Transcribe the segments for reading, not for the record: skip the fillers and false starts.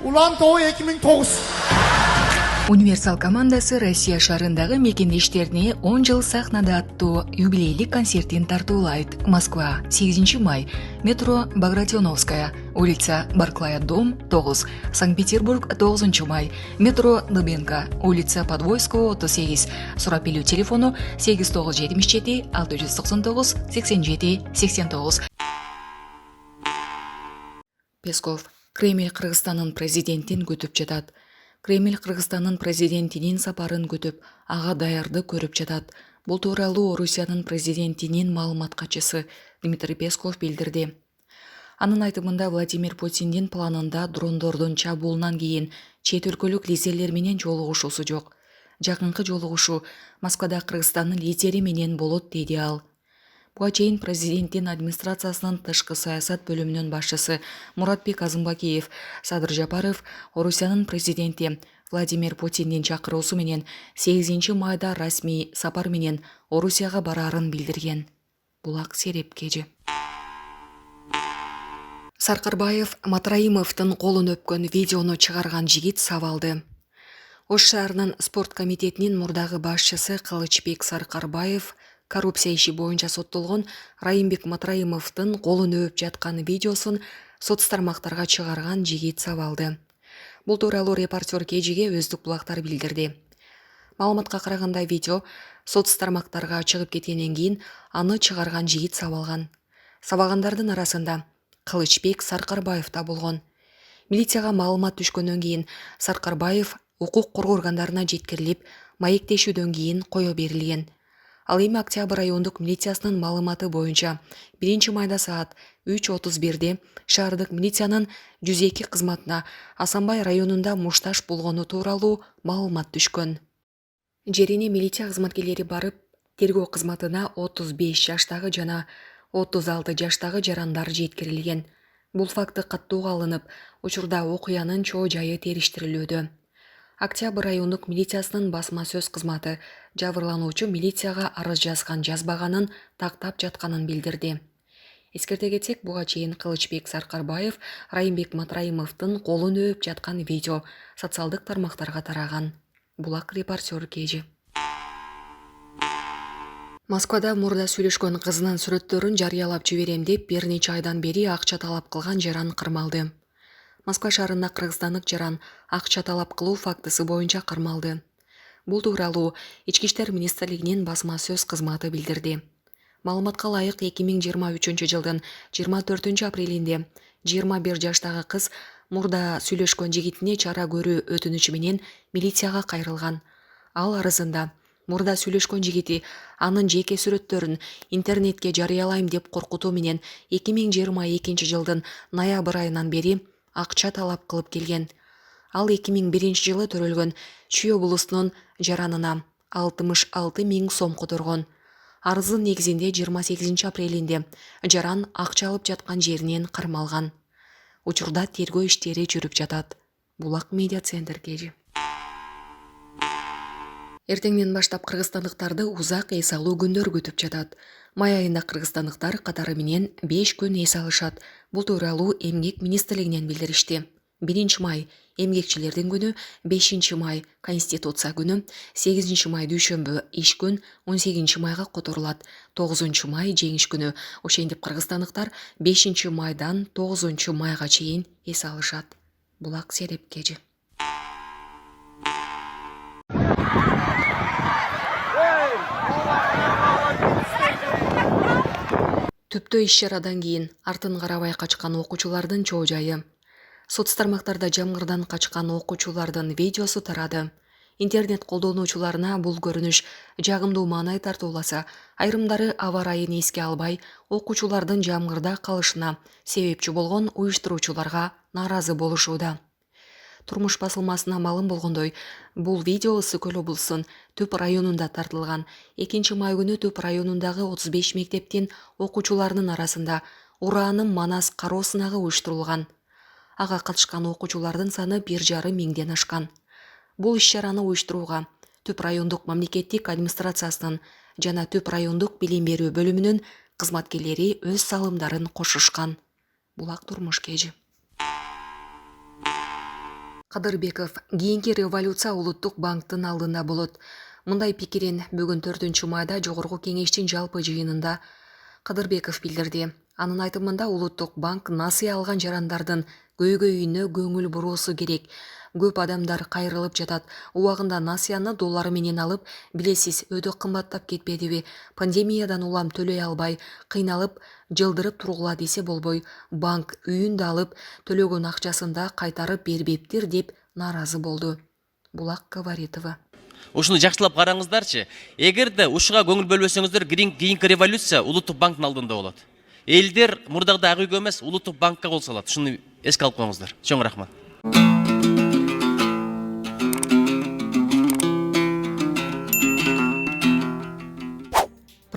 Ulan Doğu 2009. Универсал командасы Россия шарындагы мекендештерине 10 жыл сахнада аттуу юбилейлик концертин тартуулайт. Москва, 8 май. Метро Багратионовская, улица Барклая, дом 9. Санкт-Петербург, 9 май. Метро Дыбенко, улица Подвойского, 38. Сурапилүү телефону 8977 699 87 89. Песков. Кремль Кыргызстандын президентин күтүп жатат. Кремль Кыргызстандын президентинин сапарын күтүп, ага даярды көрүп жатат. Бул тууралуу Орусиянын президентинин маалымат катчысы Дмитрий Песков билдирди. Анын айтымында Владимир Путиндин планында дрондордун чабуулунан кийин чет өлкөлүк лидерлер менен жолугушуусу жок. Жакынкы жолугушуу Москвада Кыргызстандын лидери менен болот, деди ал. Буга чейин президенттин администрациясынын тышкы саясат бөлүмүнүн башчысы Муратбек Азымбакиев Садыр Жапаров Орусиянын президенти Владимир Путиндин чакыруусу менен 8 майда расмий сапар менен Орусияга бараарын билдирген. Булак Серепкежи. Саркарбаев Матраимовдун колун өпкөн видеону чыгарган жигит сабалды. Ош шаарынын спорт комитетинин мурдагы башчысы Кылычбек Саркарбаев коррупция иши боюнча соттолгон Райымбек Матраимовдун колун өп жаткан видеосун соц тармактарга чыгарган жигит сабалды. Бул тууралуу репортер Кежиге өздүк булактар билдирди. Маалыматка караганда видео соц тармактарга чыгып кеткенден кийин аны чыгарган жигит сабалган. Сабагандардын арасында Кылычбек Саркарбаев да болгон. Милицияга маалымат түшкөндөн кийин Саркарбаев укук коргоо органдарына жеткирилип, маектешүүдөн кийин кое берилген. Ал эми Октябрь райондук милициясынын маалыматы боюнча 1 майда саат 3:31 шаардык милициянын 102 кызматына Асанбай районунда мушташ болгону тууралуу маалымат түшкөн. Жерине милиция кызматкерлери барып, тергөө кызматына 35 жаштагы жана 36 жаштагы жарандар жеткирилген. Бул факты каттууга алынып, учурда окуянын чоо жайы териштирилүүдө. Октябрь райондук милициясынын басма сөз кызматы жабырлануучу милицияга арыз жазган жазбаганын тактап жатканын билдирди. Эскерте кетсек, буга чейин Кылычбек Саркарбаев Райымбек Матраимовдун колун өп жаткан видео социалдык тармактарга тараган. Булак репортер Кежи. Москвада мурда сүйлөшкөн кызынын сүрөттөрүн жарыялап жиберем деп бир нече айдан бери акча талап кылган жаран кырмалды. Москва шаарында кыргызстандык жаран акча талап кылуу фактысы боюнча кармалды. Бул тууралуу Ички иштер министрлигинин басма сөз кызматы билдирди. Маалыматка ылайык 2023 жылдын 24 апрелинде 21 жаштагы кыз мурда сүйлөшкөн жигитине чара көрүү өтүнүчү менен милицияга кайрылган. Ал арызында мурда сүйлөшкөн жигити анын жеке сүрөттөрүн интернетке жарыялайм деп коркутуу менен 2022 жылдын ноябрь айынан бери акча талап кылып келген. Ал 2001 жылы төрөлгөн Чүй облусунун жаранына 66 000 сом которгон. Арыздын негизинде 28 апрелинде жаран акча алып жаткан жеринен кармалган. Учурда тергөө иштери жүрүп жатат. Булак медиа центр Кежи. Эртеңден баштап кыргызстандыктарды узак эс алуу күндөр күтүп жатат. Май айында кыргызстандыктар катары менен 5 күн эс алышат. Бул тууралуу Эмгек министрлигинен билдиришти. 1 май эмгекчилердин күнү, 5 май Конституция күнү, 8 май дүйшөмбү иш күн, 18 майга которулат. 9 май жеңиш күнү. Ошентип кыргызстандыктар 5 майдан 9 майга чейин эс алышат. Булак Серепкежи. Түптө иш-чарадан кийин артын карабай качкан окуучулардын чоо жайы. Соц тармактарда жамгырдан качкан окуучулардын видеосу тарады. Интернет колдонуучуларына бул көрүнүш жагымдуу маанай тартууласа, айрымдары аба ырайын эске албай, окуучулардын жамгырда калышына себепчи болгон уюштуруучуларга нааразы болушууда. Турмуш басылмасына маалым болгондой, бул видео Ысык Көл облусунун Түп районунда тартылган. 2 май күнү Түп районундагы 35 мектептин окуучуларынын арасында Ураанын Манас кароо сынагы уюштурулган. Ага катышкан окуучулардын саны 1,5 миңден ашкан. Бул иш-чараны уюштурууга Түп райондук мамлекеттик администрациясынын жана Түп райондук билим берүү бөлүмүнүн кызматкерлери өз салымдарын кошушкан. Булак Турмуш Кежи. Кадырбеков кийинки революция улуттук банктын алдында болот. Мындай пикирин бүгүн 4 майда Жогорку Кеңештин жалпы жыйынында Кадырбеков билдирди. Анын айтымында улуттук банк насыя алган жарандардын көйгөйүнө көңүл буруусу керек. Көп адамдар кайрылып жатат. Убагында насыяны доллар менен алып, билесиз, өтө кымбаттап кетпедиби? Пандемиядан улам төлөй албай, кыйналып, жылдырып тургула десе болбой, банк үйүн да алып, төлөгөн акчасын да кайтарып бербептир деп нааразы болду. Булак Говоритова. Ушуну жакшылап караңыздарчы. Эгерде ушуга көңүл бөлбөсөңүздөр, кийинки революция улуттук банктын алдында болот. Элдер мурдагыдай ак үйгө эмес, улуттук банкка кол салат. Ушуну эске алып коюңуздар. Чоң рахмат.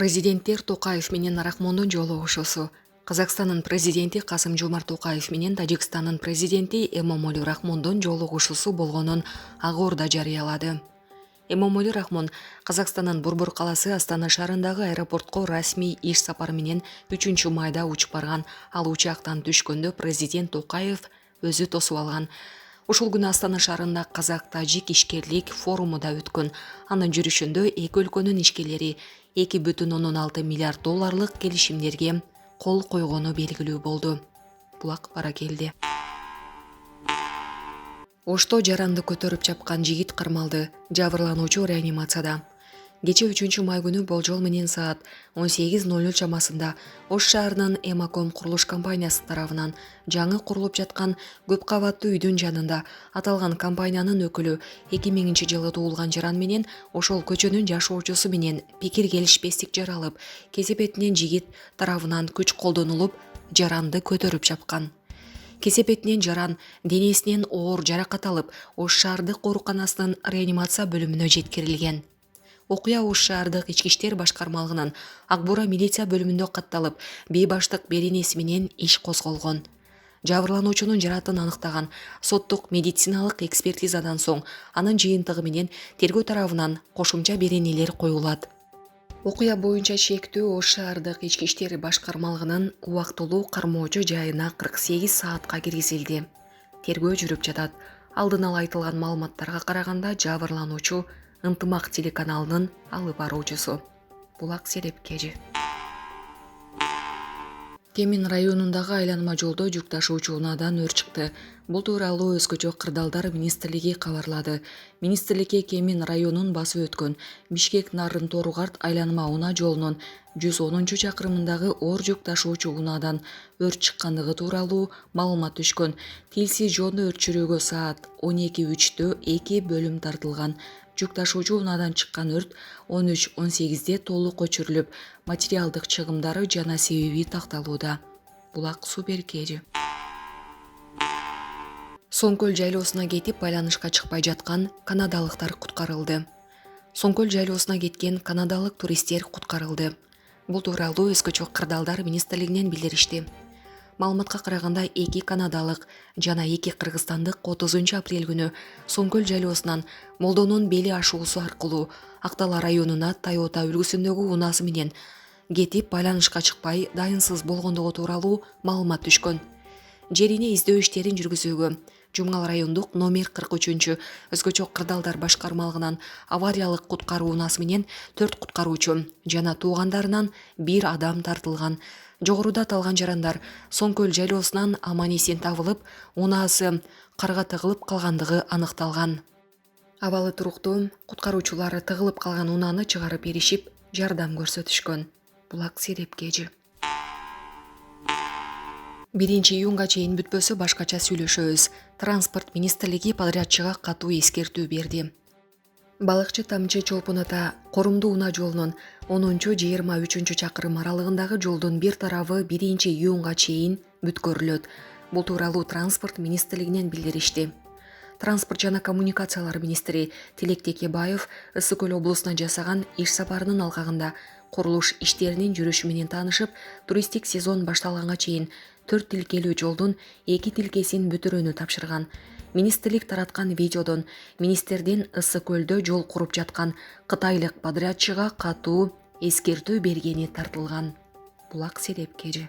Президенттер Токаев менен Рахмондун жолугушуусу. Казакстандын президенти Касым-Жомарт Токаев менен Тажикстандын президенти Эмомали Рахмондун жолугушуусу болгонун Ак Орда жарыялады. Эмомали Рахмон Казакстандын Борбор каласы Астана шаарындагы аэропортко расмий иш сапары менен 3-майда учуп барган. Ал учактан түшкөндө президент Токаев өзү тосуп алган. Ушул күнү Астана шаарында Казак-Тажик ишкерлик форуму да өткөн. Анын жүрүшүндө эки өлкөнүн ишкерлери 2,6 миллиард долларлык келишимдерге кол койгону белгилүү болду. Булак Баракелди. Ошто жаранды көтөрүп чапкан жигит кармалды. Жабырлануучу реанимацияда. Кече 3-май күнү болжол менен саат 18:00 чамасында Ош шаарынын Эмаком курулуш компаниясы тарабынан жаңы курулуп жаткан көп кабаттуу үйдүн жанында аталган компаниянын өкүлү 2000-жылы туулган жаран менен ошол көчөнүн жашоочусу менен пикир келишпестик жаралып, кесепетинен жигит тарабынан күч колдонулуп, жаранды көтөрүп чапкан. Кесепетинен жаран денесинен оор жаракат алып, Ош шаардык ооруканасынын реанимация бөлүмүнө жеткирилген. Окуя Ош шаардык ички иштер башкармалыгынын Ак Бура милиция бөлүмүндө катталып, бейбаштык беренеси менен иш козголгон. Жабырлануучунун жаратын аныктаган соттук медициналык экспертизадан соң анын жыйынтыгы менен тергөө тарабынан кошумча беренелер коюлат. Окуя боюнча шектүү Ош шаардык ички иштер башкармалыгынын убактылуу кармоочу жайына 48 саатка киргизилди. Тергөө жүрүп жатат. Алдын ала айтылган маалыматтарга караганда жабырлануучу Ынтымак телеканалынын алып баруучусу. Булак Серепкежи. Кемин районундагы айланма жолдо жүк ташуучу унаадан өрт чыкты. Бул тууралуу Өзгөчө кырдаалдар министрлиги кабарлады. Министрликке Кемин районун басып өткөн Бишкек-Нарын Торугарт айланма унаа жолунун 110-чакырымындагы оор жүк ташуучу унаадан өрт чыккандыгы тууралуу маалымат түшкөн. Тилсиз жолдо өрт чүрөөгө саат 12:03 2 бөлүм тартылган. Жүк ташуучу унаадан чыккан өрт 13:18 толук өчүрүлүп, материалдык чыгымдары жана себеби такталууда. Булак Суперкери. Соңкөл жайлоосуна кетип байланышка чыкпай жаткан канадалыктар куткарылды. Соңкөл жайлоосуна кеткен канадалык туристтер куткарылды. Бул тууралуу Өзгөчө кырдаалдар министрлигинен билдиришти. Маалыматка караганда 2 канадалык жана 2 кыргызстандык 30-апрель күнү Соңкөл жайлоосунан Молдонун бели ашуусу аркылуу Актала районуна Toyota үлгүсүндөгү унаасы менен кетип байланышка чыкпай дайынсыз болгондугу тууралуу маалымат түшкөн. Жерине издөө иштерин жүргүзүүгө Жумгал райондук номер 43 Өзгөчө кырдаалдар башкармалыгынан авариялык куткаруу унаасы менен 4 куткаруучу жана туугандарынан 1 адам тартылган. Жогоруда аталган жарандар Соңкөл жайлоосунан аман-эсен табылып, унаасы карга тыгылып калгандыгы аныкталган. Абалы туруктуу куткаруучулар тыгылып калган унааны чыгарып беришип, жардам көрсөтүшкөн. Булак Серепкежи. 1-июнга чейин бүтпөсө башкача сүйлөшөбүз. Транспорт министрлиги подрядчыга катуу эскертүү берди. Балыкчы Тамчы Чолпон ата Корумдуу унаа жолунун 10-23 чакырым аралыгындагы жолдун бир тарабы 1-июнга чейин бүткөрүлөт. Бул тууралуу транспорт министрлигинен билдиришти. Транспорт жана коммуникациялар министри Тилек Текебаев Ысык Көл облусуна жасаган иш сапарынын алкагында курулуш иштеринин жүрүшү менен таанышып, туристтик сезон башталганга чейин 4 тилкелүү жолдун 2 тилкесин бүтүрүүнү тапшырган. Министрлик тараткан видеодон министрдин Ысык Көлдө жол куруп жаткан кытайлык подрядчыга катуу эскертүү бергени тартылган. Булак Серепкежи.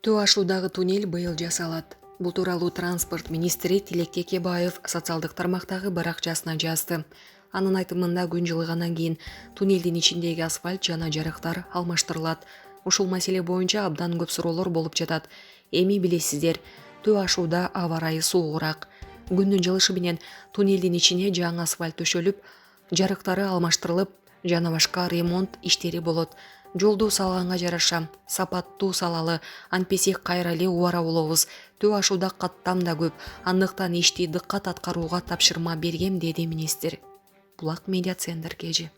Төө ашуудагы туннель быйыл жасалат. Бул тууралуу транспорт министри Тилек Текебаев социалдык тармактагы баракчасына жазды. Анын айтымында күн жылыгандан кийин туннелдин ичиндеги асфальт жана жарыктар алмаштырылат. Ушул маселе боюнча абдан көп суроолор болуп жатат. Эми билесиздер, төө ашууда аба ырайы суугураак. Күндүн жылышы менен туннелдин ичине жаңы асфальт төшөлүп, жарыктары алмаштырылып, жана башка ремонт иштери болот. Жолду салганга жараша сапаттуу салалы, антпесе кайра эле убара болобуз. Төө ашууда каттам да көп, андыктан ишти дыккат аткарууга тапшырма бергем, деди министр. Булак медиа центр кежи.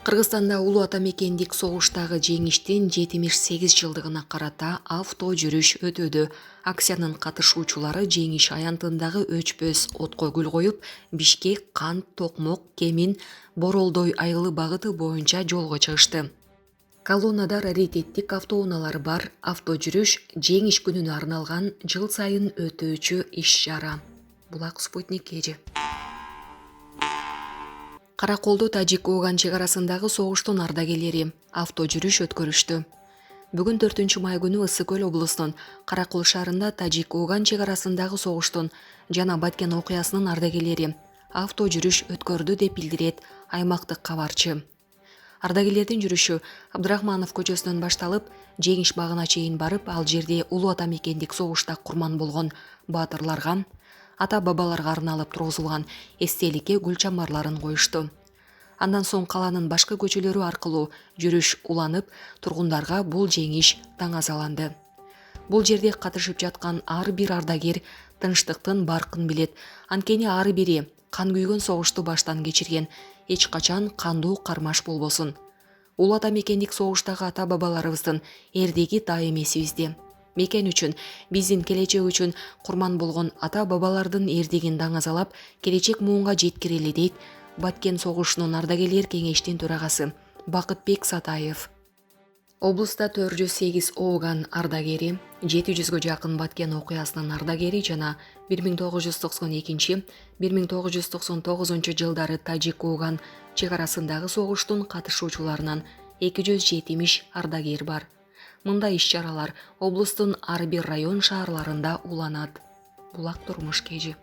Кыргызстанда улуу ата мекендик согуштагы жеңиштин 78 жылдыгына карата авто жүрүш өтөдү. Акциянын катышуучулары жеңиш аянтындагы өчпөс отко гүл коюп, Бишкек, Кант, Токмок, Кемин, Боролдой айылы багыты боюнча жолго чыгышты. Колоннада раритеттик автоунаалар бар. Авто жүрүш жеңиш күнүнө арналган жыл сайын өтүүчү иш-чара. Булак Спутник кежи. Караколдо Тажик-Ооган чек арасындагы согуштун ардагерлери авто жүрүш өткөрүштү. Бүгүн 4 май күнү Ысык Көл облусунун Каракол шаарында Тажик-Ооган чек арасындагы согуштун жана Баткен окуясынын ардагерлери авто жүрүш өткөрдү деп билдирет аймактык кабарчы. Ардагерлердин жүрүшү Абдрахманов көчөсүнөн башталып, Жеңиш багына чейин барып, ал жерде улуу ата мекендик согушта курман болгон баатырларга, ата-бабаларга арналып тургузулган эстеликке гүл чамбарларын коюшту. Андан соң каланын башка көчөлөрү аркылуу жүрүш уланып, тургундарга бул жеңиш таңазаланды. Бул жерде катышып жаткан ар бир ардагер тынчтыктын баркын билет. Анткени ар бири кан күйгөн согушту баштан кечирген. Эч качан кандуу кармаш болбосун. Улуу ата мекендик согуштагы ата-бабаларыбыздын эрдиги дайым эсибизде. Мекен үчүн, биздин келечек үчүн курман болгон ата-бабалардын эрдигин даңазалап, келечек муунга жеткирели, дейт Баткен согушунун ардагерлер кеңештин төрагасы Бакытбек Сатаев. Облуста 408 Ооган ардагери, 700гө жакын Баткен окуясынын ардагери жана 1992-1999 жылдары Тажик-Ооган чек арасындагы согуштун катышуучуларынан 270 ардагер бар. Мындай иш-чаралар облустун ар бир район шаарларында уланат. Булак турмуш кежи.